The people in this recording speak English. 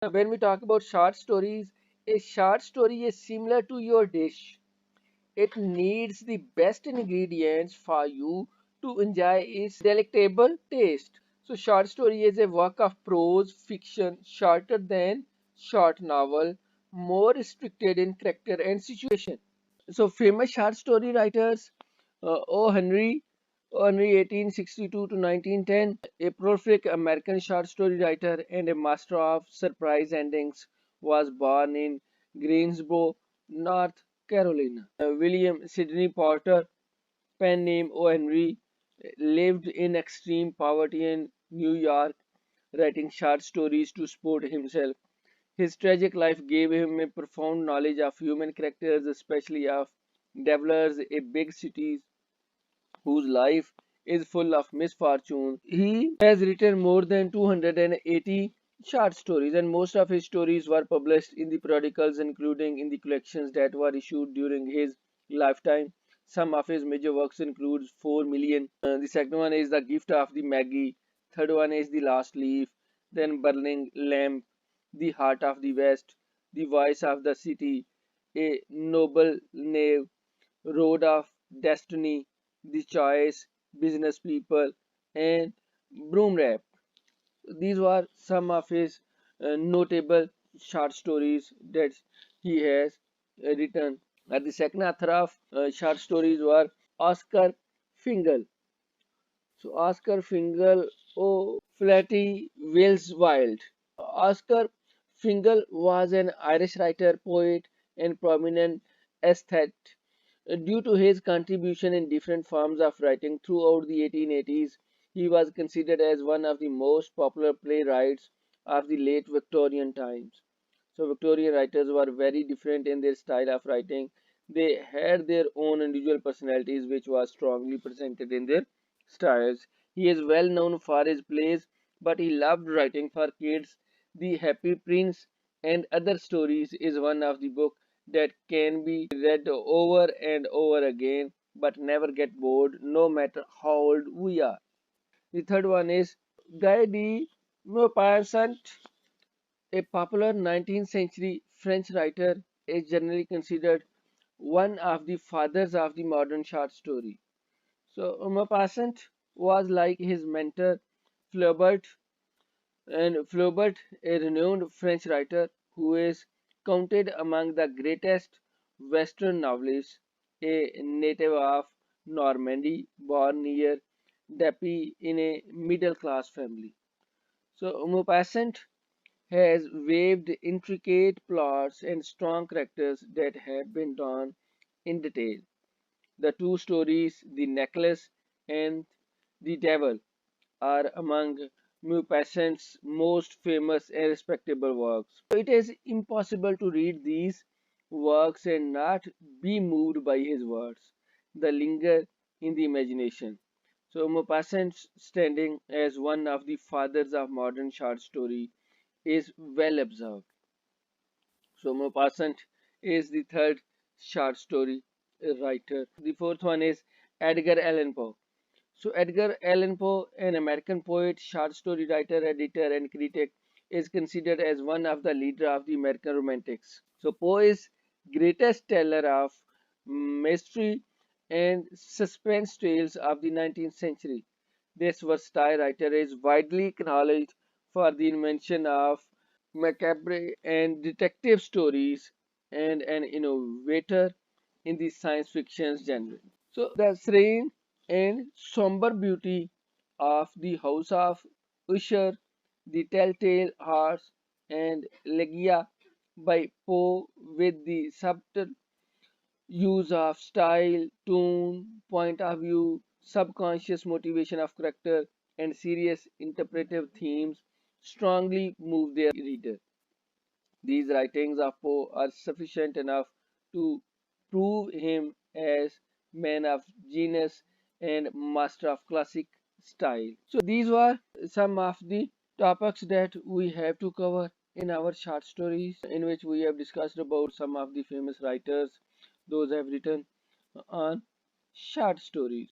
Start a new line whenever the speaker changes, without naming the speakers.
When we talk about short stories, a short story is similar to your dish. It needs the best ingredients for you to enjoy its delectable taste. So, short story is a work of prose fiction shorter than short novel, more restricted in character and situation. So, famous short story writers, O. Henry 1862 to 1910, a prolific American short story writer and a master of surprise endings, was born in Greensboro, North Carolina. William Sidney Porter, pen name O. Henry, lived in extreme poverty in New York, writing short stories to support himself. His tragic life gave him a profound knowledge of human characters, especially of dwellers in big cities whose life is full of misfortune. He has written more than 280 short stories, and most of his stories were published in the periodicals, including in the collections that were issued during his lifetime. Some of his major works include 4 million. The second one is The Gift of the Maggie. Third one is The Last Leaf. Then Burning Lamp, The Heart of the West, The Voice of the City, A Noble Knave, Road of Destiny, The Choice, Business People, and Broom Rap. These were some of his notable short stories that he has written. The second author of short stories were Oscar Fingal. So Oscar Fingal O'Flaherty Wills Wild. Oscar Fingal was an Irish writer, poet, and prominent aesthete. Due to his contribution in different forms of writing throughout the 1880s, he was considered as one of the most popular playwrights of the late Victorian times. So, Victorian writers were very different in their style of writing. They had their own individual personalities, which was strongly presented in their styles. He is well known for his plays, but he loved writing for kids. The Happy Prince and Other Stories is one of the books that can be read over and over again but never get bored no matter how old we are. The third one is Guy de Maupassant, a popular 19th century French writer, is generally considered one of the fathers of the modern short story. So Maupassant was like his mentor Flaubert, and Flaubert, a renowned French writer who is counted among the greatest Western novelists, a native of Normandy, born near Dieppe in a middle-class family. So Maupassant has weaved intricate plots and strong characters that have been drawn in detail. The two stories, The Necklace and The Devil, are among Maupassant's most famous and respectable works. So it is impossible to read these works and not be moved by his words. They linger in the imagination. So Maupassant's standing as one of the fathers of modern short story is well observed. So Maupassant is the third short story writer. The fourth one is Edgar Allan Poe. So Edgar Allan Poe, an American poet, short story writer, editor, and critic, is considered as one of the leaders of the American Romantics. So Poe is greatest teller of mystery and suspense tales of the 19th century. This versatile writer is widely acknowledged for the invention of macabre and detective stories and an innovator in the science fiction genre. So the serene and somber beauty of the House of Usher, The Telltale Hearts, and Legia by Poe, with the subtle use of style, tone, point of view, subconscious motivation of character, and serious interpretive themes, strongly move their reader. These writings of Poe are sufficient enough to prove him as man of genius and master of classic style. So these were some of the topics that we have to cover in our short stories, in which we have discussed about some of the famous writers those have written on short stories.